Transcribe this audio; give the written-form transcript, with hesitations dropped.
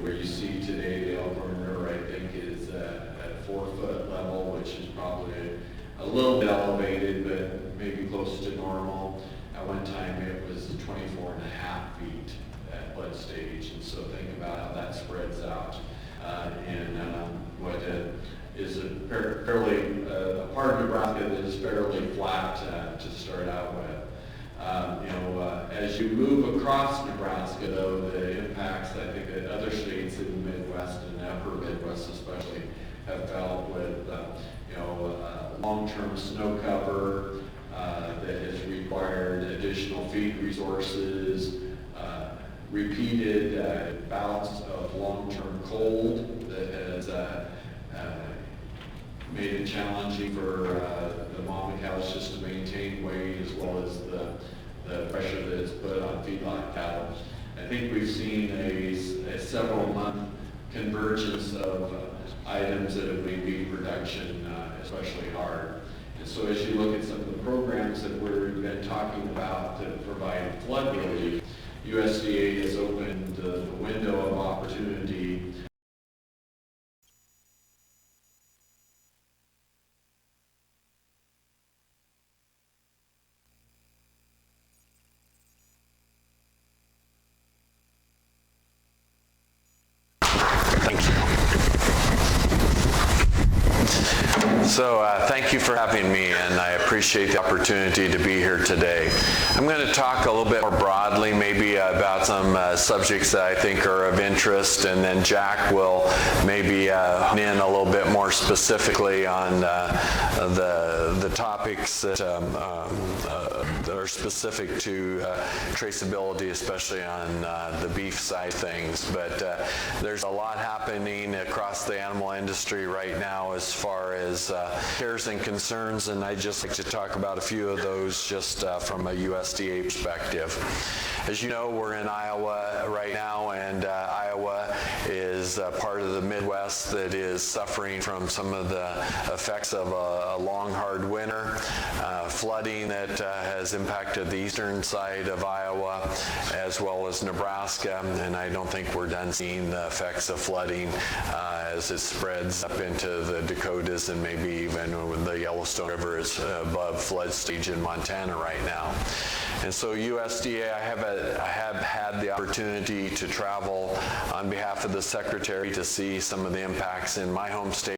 where you see today the Elkhorn River, I think, is at 4-foot level, which is probably a little bit elevated, but maybe close to normal. At one time, it was 24 and a half feet at flood stage, and so think about how that spreads out in what is a fairly a part of Nebraska that is fairly flat to start out with. As you move across Nebraska, though, the impacts I think that other states in the Midwest and the upper Midwest especially have felt with long-term snow cover that has required additional feed resources, repeated bouts of long-term cold that has made it challenging for the mom and cows just to maintain weight, as well as the pressure that is put on feedlot cattle. I think we've seen a several-month convergence of items that have made beef production especially hard. And so as you look at some of the programs that we've been talking about to provide flood relief, USDA has opened the window of opportunity. So thank you for having me, and I appreciate the opportunity to be here today. I'm going to talk a little bit more broadly, maybe about some subjects that I think are of interest, and then Jack will maybe hone in a little bit more specifically on the topics that are specific to traceability, especially on the beef side of things. But there's a lot happening across the animal industry right now as far as cares and concerns, and I'd just like to talk about a few of those just from a USDA perspective. As you know, we're in Iowa right now, and Iowa is part of the Midwest that is suffering from some of the effects of a long, hard winter, flooding that has impacted the eastern side of Iowa as well as Nebraska, and I don't think we're done seeing the effects of flooding as it spreads up into the Dakotas, and maybe even when the Yellowstone River is above flood stage in Montana right now. And so USDA, I have had the opportunity to travel on behalf of the Secretary to see some of the impacts in my home state